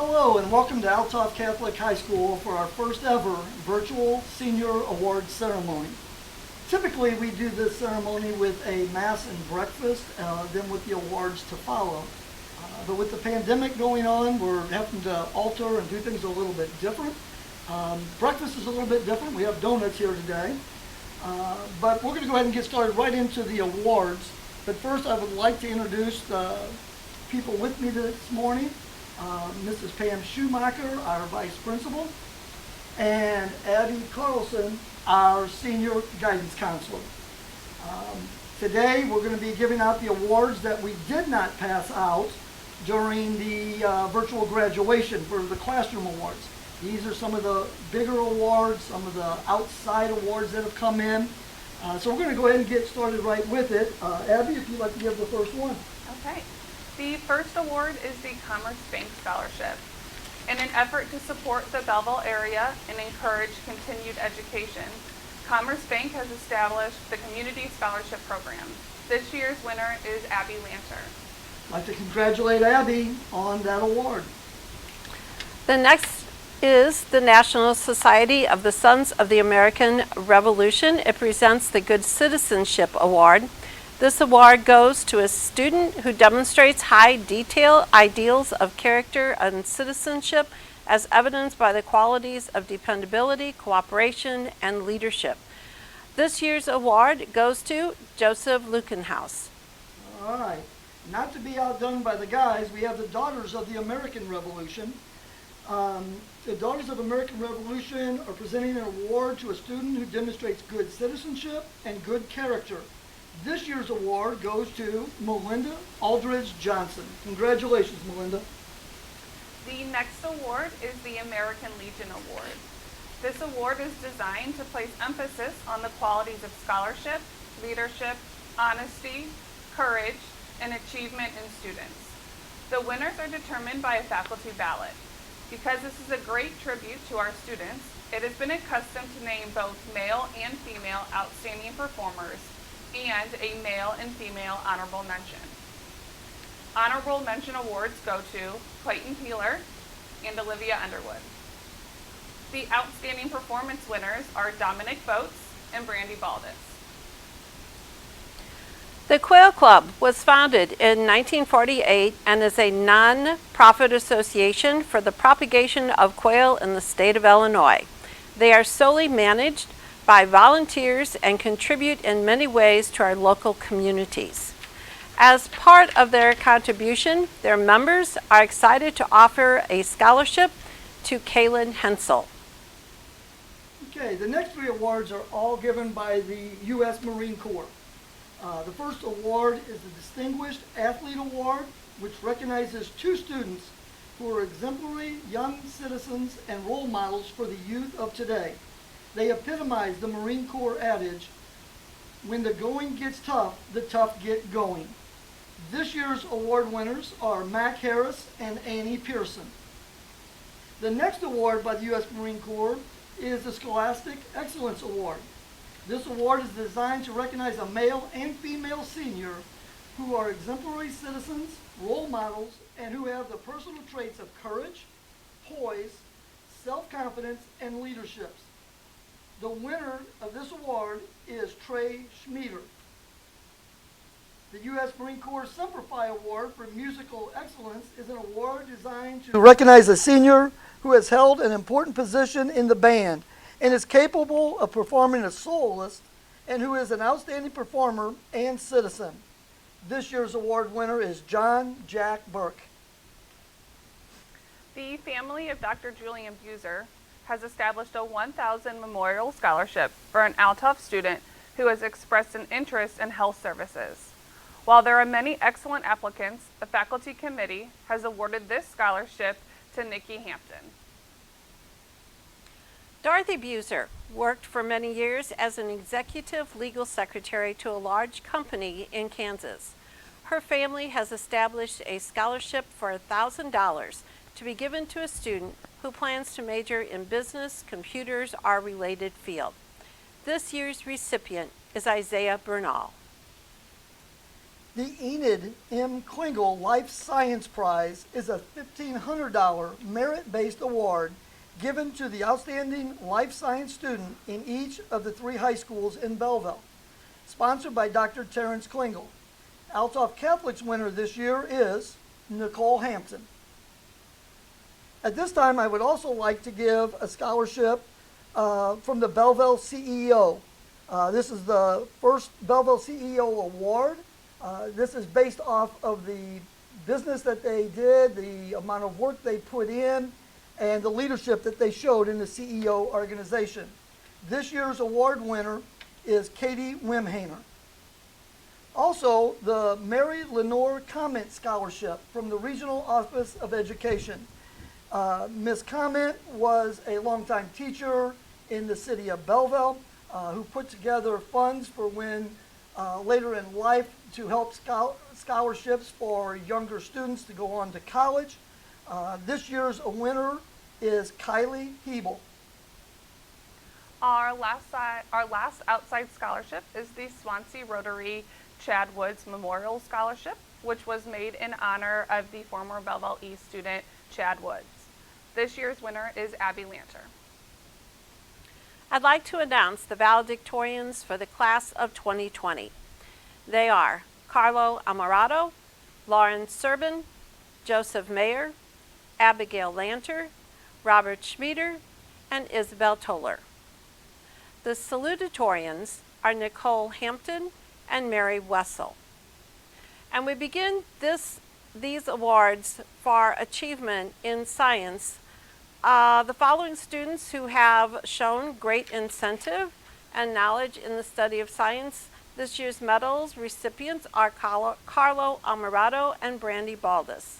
Hello and welcome to Althoff Catholic High School for our first ever virtual senior awards ceremony. Typically we do this ceremony with a mass and breakfast, then with the awards to follow. But with the pandemic going on, we're having to alter and do things a little bit different. Breakfast is a little bit different. We have donuts here today. But we're going to go ahead and get started right into the awards. But first I would like to introduce the people with me this morning. Mrs. Pam Schumacher, our Vice Principal, and Abby Carlson, our Senior Guidance Counselor. Today we're going to be giving out the awards that we did not pass out during the virtual graduation for the classroom awards. These are some of the bigger awards, some of the outside awards that have come in. So we're going to go ahead and get started right with it. Abby, if you'd like to give the first one. Okay. The first award is the Commerce Bank Scholarship. In an effort to support the Belleville area and encourage continued education, Commerce Bank has established the Community Scholarship Program. This year's winner is Abby Lanter. I'd like to congratulate Abby on that award. The next is the National Society of the Sons of the American Revolution. It presents the Good Citizenship Award. This award goes to a student who demonstrates high detail ideals of character and citizenship as evidenced by the qualities of dependability, cooperation, and leadership. This year's award goes to Joseph Lukenhaus. All right. Not to be outdone by the guys, we have the Daughters of the American Revolution. The Daughters of the American Revolution are presenting an award to a student who demonstrates good citizenship and good character. This year's award goes to Melinda Aldridge Johnson. Congratulations, Melinda. The next award is the American Legion Award. This award is designed to place emphasis on the qualities of scholarship, leadership, honesty, courage, and achievement in students. The winners are determined by a faculty ballot. Because this is a great tribute to our students, it has been a custom to name both male and female outstanding performers and a male and female honorable mention. Honorable mention awards go to Clayton Peeler and Olivia Underwood. The outstanding performance winners are Dominic Boats and Brandy Baldus. The Quail Club was founded in 1948 and is a non-profit association for the propagation of quail in the state of Illinois. They are solely managed by volunteers and contribute in many ways to our local communities. As part of their contribution, their members are excited to offer a scholarship to Kaylin Hensel. Okay, the next three awards are all given by the U.S. Marine Corps. The first award is the Distinguished Athlete Award, which recognizes two students who are exemplary young citizens and role models for the youth of today. They epitomize the Marine Corps adage, when the going gets tough, the tough get going. This year's award winners are Mac Harris and Annie Pearson. The next award by the U.S. Marine Corps is the Scholastic Excellence Award. This award is designed to recognize a male and female senior who are exemplary citizens, role models, and who have the personal traits of courage, poise, self-confidence, and leadership. The winner of this award is Trey Schmieder. The U.S. Marine Corps Semper Fi Award for Musical Excellence is an award designed to recognize a senior who has held an important position in the band and is capable of performing a soloist and who is an outstanding performer and citizen. This year's award winner is John Jack Burke. The family of Dr. Julian Buser has established a 1,000 Memorial Scholarship for an Althoff student who has expressed an interest in health services. While there are many excellent applicants, the faculty committee has awarded this scholarship to Nikki Hampton. Dorothy Buser worked for many years as an executive legal secretary to a large company in Kansas. Her family has established a scholarship for $1,000 to be given to a student who plans to major in business, computers, or related field. This year's recipient is Isaiah Bernal. The Enid M. Klingel Life Science Prize is a $1,500 merit-based award given to the outstanding life science student in each of the 3 high schools in Belleville, sponsored by Dr. Terrence Klingel. Althoff Catholic's winner this year is Nicole Hampton. At this time, I would also like to give a scholarship from the Belleville CEO. This is the first Belleville CEO award. This is based off of the business that they did, the amount of work they put in, and the leadership that they showed in the CEO organization. This year's award winner is Katie Wimhainer. Also, the Mary Lenore Comment Scholarship from the Regional Office of Education. Ms. Comment was a longtime teacher in the city of Belleville who put together funds for when later in life to help scholarships for younger students to go on to college. This year's winner is Kylie Hebel. Our last outside scholarship is the Swansea Rotary Chad Woods Memorial Scholarship, which was made in honor of the former Belleville East student Chad Woods. This year's winner is Abby Lanter. I'd like to announce the valedictorians for the class of 2020. They are Carlo Amarato, Lauren Serbin, Joseph Mayer, Abigail Lanter, Robert Schmieder, and Isabel Toller. The salutatorians are Nicole Hampton and Mary Wessel. And we begin these awards for achievement in science. The following students who have shown great incentive and knowledge in the study of science. This year's medals recipients are Carlo Amarato and Brandy Baldus.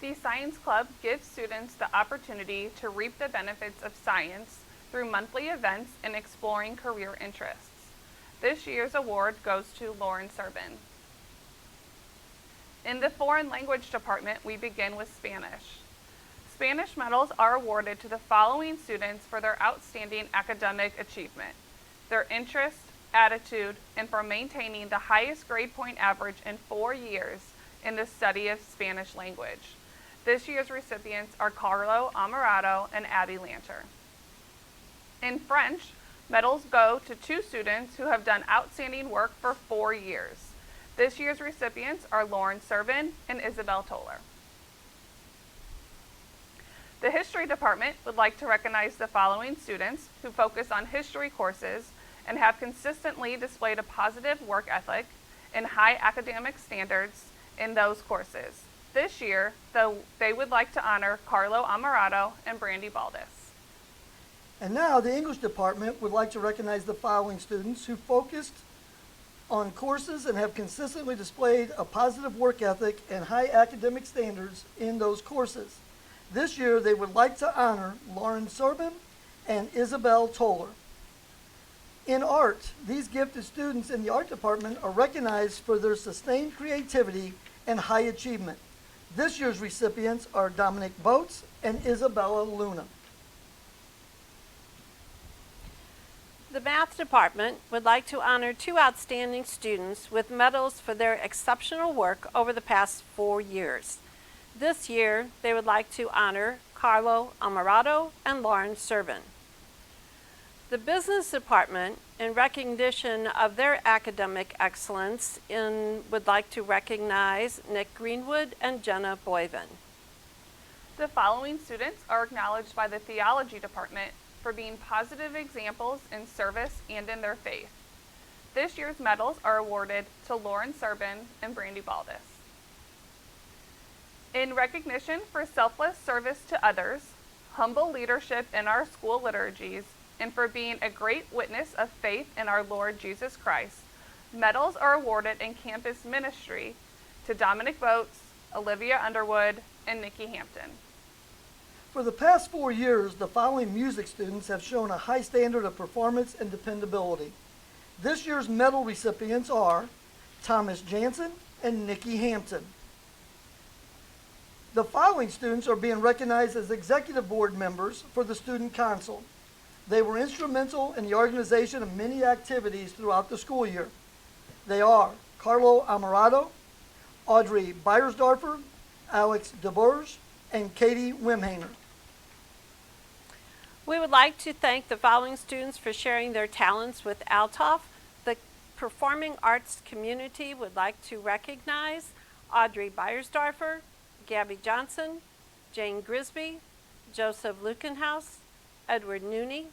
The Science Club gives students the opportunity to reap the benefits of science through monthly events and exploring career interests. This year's award goes to Lauren Serbin. In the Foreign Language Department, we begin with Spanish. Spanish medals are awarded to the following students for their outstanding academic achievement, their interest, attitude, and for maintaining the highest grade point average in 4 years in the study of Spanish language. This year's recipients are Carlo Amarato and Abby Lanter. In French, medals go to 2 students who have done outstanding work for 4 years. This year's recipients are Lauren Serbin and Isabel Toller. The History Department would like to recognize the following students who focus on history courses and have consistently displayed a positive work ethic and high academic standards in those courses. This year, they would like to honor Carlo Amarato and Brandy Baldus. And now the English Department would like to recognize the following students who focused on courses and have consistently displayed a positive work ethic and high academic standards in those courses. This year, they would like to honor Lauren Serbin and Isabel Toller. In art, these gifted students in the art department are recognized for their sustained creativity and high achievement. This year's recipients are Dominic Boats and Isabella Luna. The Math Department would like to honor 2 outstanding students with medals for their exceptional work over the past 4 years. This year, they would like to honor Carlo Amarato and Lauren Serbin. The Business Department, in recognition of their academic excellence, would like to recognize Nick Greenwood and Jenna Boyven. The following students are acknowledged by the Theology Department for being positive examples in service and in their faith. This year's medals are awarded to Lauren Serbin and Brandy Baldus. In recognition for selfless service to others, humble leadership in our school liturgies, and for being a great witness of faith in our Lord Jesus Christ, medals are awarded in campus ministry to Dominic Boats, Olivia Underwood, and Nikki Hampton. For the past 4 years, the following music students have shown a high standard of performance and dependability. This year's medal recipients are Thomas Jansen and Nikki Hampton. The following students are being recognized as executive board members for the Student Council. They were instrumental in the organization of many activities throughout the school year. They are Carlo Amarato, Audrey Beiersdorfer, Alex DeBourge, and Katie Wimhainer. We would like to thank the following students for sharing their talents with Althoff. The performing arts community would like to recognize Audrey Beiersdorfer, Gabby Johnson, Jane Grisby, Joseph Lukenhaus, Edward Nooney,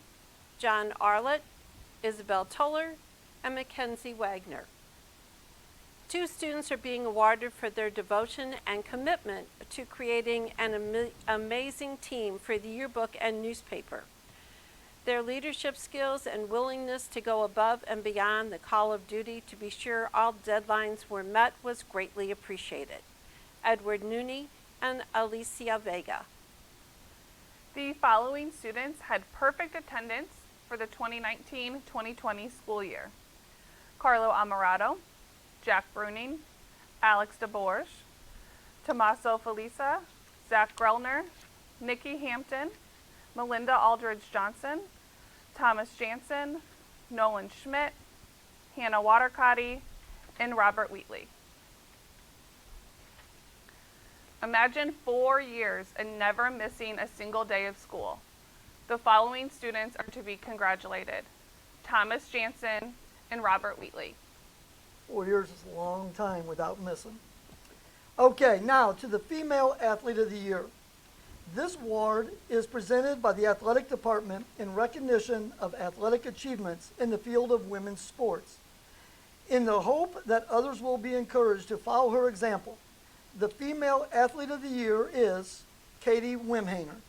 John Arlett, Isabel Toller, and Mackenzie Wagner. 2 students are being awarded for their devotion and commitment to creating an amazing team for the yearbook and newspaper. Their leadership skills and willingness to go above and beyond the call of duty to be sure all deadlines were met was greatly appreciated. Edward Nooney and Alicia Vega. The following students had perfect attendance for the 2019-2020 school year: Carlo Amarato, Jack Bruning, Alex DeBourge, Tommaso Felisa, Zach Grellner, Nikki Hampton, Melinda Aldridge Johnson, Thomas Jansen, Nolan Schmidt, Hannah Watercotty, and Robert Wheatley. Imagine 4 years and never missing a single day of school. The following students are to be congratulated: Thomas Jansen and Robert Wheatley. 4 years is a long time without missing. Okay, now to the Female Athlete of the Year. This award is presented by the athletic department in recognition of athletic achievements in the field of women's sports. In the hope that others will be encouraged to follow her example, the Female Athlete of the Year is Katie Wimhainer.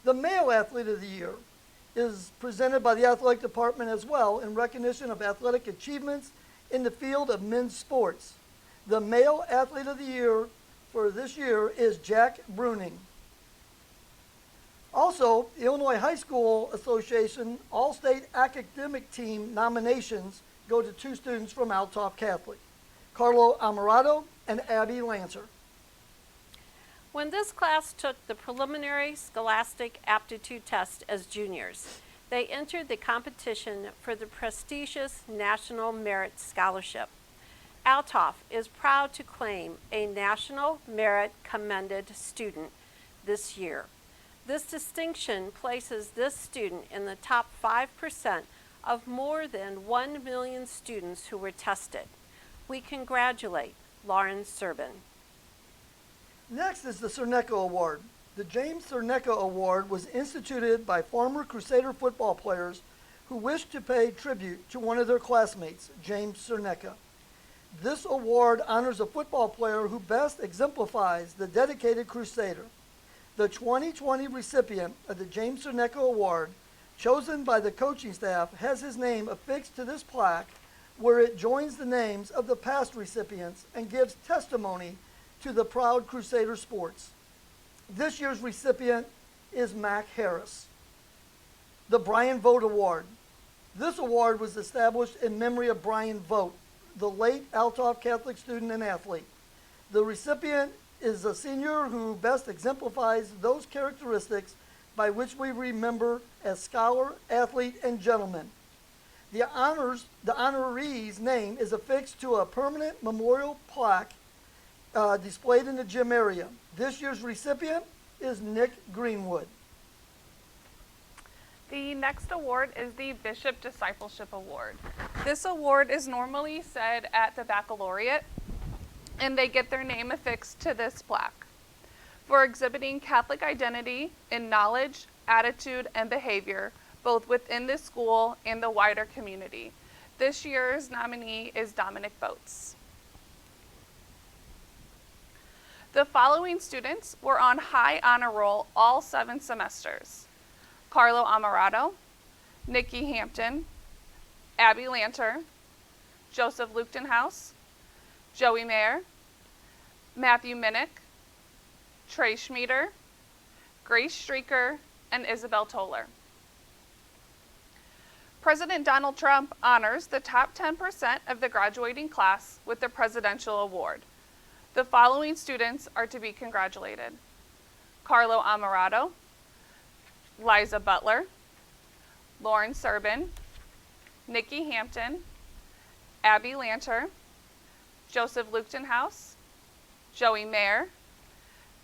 The Male Athlete of the Year is presented by the athletic department as well in recognition of athletic achievements in the field of men's sports. The Male Athlete of the Year for this year is Jack Bruning. Also, the Illinois High School Association All-State Academic Team nominations go to 2 students from Althoff Catholic, Carlo Amarato and Abby Lancer. When this class took the preliminary scholastic aptitude test as juniors, they entered the competition for the prestigious National Merit Scholarship. Althoff is proud to claim a National Merit Commended student this year. This distinction places this student in the top 5% of more than 1 million students who were tested. We congratulate Lauren Serbin. Next is the Cernecco Award. The James Cernecco Award was instituted by former Crusader football players who wished to pay tribute to one of their classmates, James Cernecco. This award honors a football player who best exemplifies the dedicated Crusader. The 2020 recipient of the James Cernecco Award, chosen by the coaching staff, has his name affixed to this plaque where it joins the names of the past recipients and gives testimony to the proud Crusader sports. This year's recipient is Mac Harris. The Brian Vogt Award. This award was established in memory of Brian Vogt, the late Althoff Catholic student and athlete. The recipient is a senior who best exemplifies those characteristics by which we remember as scholar, athlete, and gentleman. The honoree's name is affixed to a permanent memorial plaque displayed in the gym area. This year's recipient is Nick Greenwood. The next award is the Bishop Discipleship Award. This award is normally said at the baccalaureate, and they get their name affixed to this plaque for exhibiting Catholic identity in knowledge, attitude, and behavior, both within the school and the wider community. This year's nominee is Dominic Boats. The following students were on high honor roll all 7 semesters: Carlo Amarato, Nikki Hampton, Abby Lanter, Joseph Luchtenhaus, Joey Mayer, Matthew Minnick, Trey Schmieder, Grace Streaker, and Isabel Toller. President Donald Trump honors the top 10% of the graduating class with the Presidential Award. The following students are to be congratulated: Carlo Amarato, Liza Butler, Lauren Serbin, Nikki Hampton, Abby Lanter, Joseph Luchtenhaus, Joey Mayer,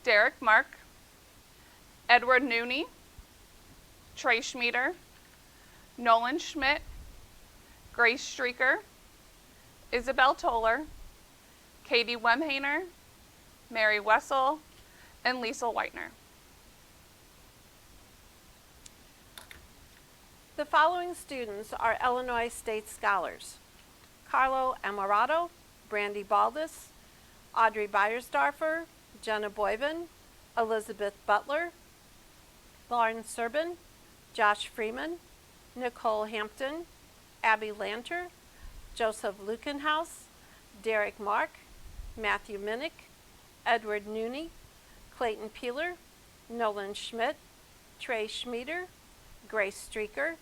Derek Mark, Edward Nooney, Trey Schmieder, Nolan Schmidt, Grace Streaker, Isabel Toller, Katie Wemhainer, Mary Wessel, and Liesel Whitener. The following students are Illinois State Scholars: Carlo Amarato, Brandy Baldus, Audrey Beiersdorfer, Jenna Boyven, Elizabeth Butler, Lauren Serbin, Josh Freeman, Nicole Hampton, Abby Lanter, Joseph Lukenhaus, Derek Mark, Matthew Minnick, Edward Nooney, Clayton Peeler, Nolan Schmidt, Trey Schmieder, Grace Streaker,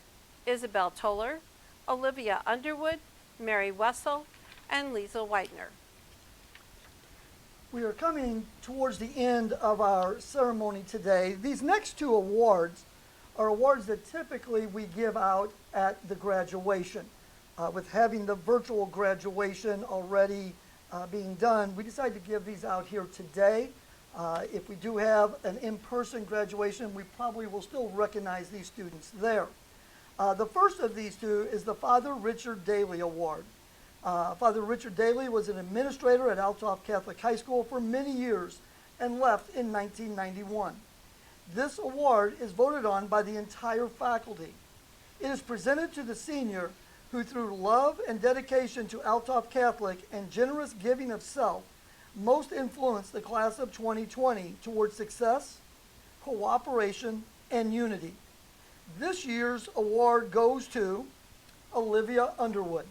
Isabel Toller, Olivia Underwood, Mary Wessel, and Liesel Whitener. We are coming towards the end of our ceremony today. These next two awards are awards that typically we give out at the graduation. With having the virtual graduation already being done, we decided to give these out here today. If we do have an in-person graduation, we probably will still recognize these students there. The first of these two is the Father Richard Daly Award. Father Richard Daly was an administrator at Althoff Catholic High School for many years and left in 1991. This award is voted on by the entire faculty. It is presented to the senior who, through love and dedication to Althoff Catholic and generous giving of self, most influenced the class of 2020 towards success, cooperation, and unity. This year's award goes to Olivia Underwood.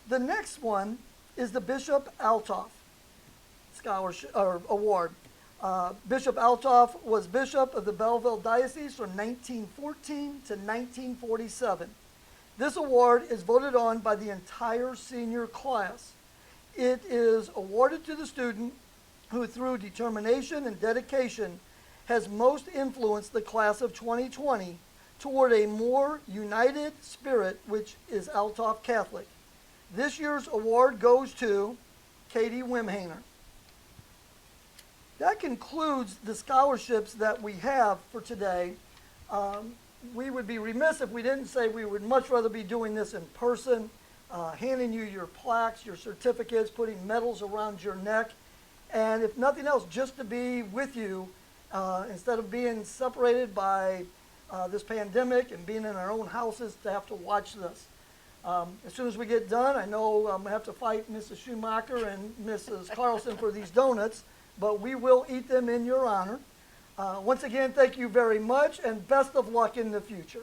The next one is the Bishop Althoff Scholarship or Award. Bishop Althoff was bishop of the Belleville Diocese from 1914 to 1947. This award is voted on by the entire senior class. It is awarded to the student who, through determination and dedication, has most influenced the class of 2020 toward a more united spirit, which is Althoff Catholic. This year's award goes to Katie Wemhainer. That concludes the scholarships that we have for today. We would be remiss if we didn't say we would much rather be doing this in person, handing you your plaques, your certificates, putting medals around your neck, and if nothing else, just to be with you instead of being separated by this pandemic and being in our own houses to have to watch this. As soon as we get done, I know I'm going to have to fight Mrs. Schumacher and Mrs. Carlson for these donuts, but we will eat them in your honor. Once again, thank you very much, and best of luck in the future.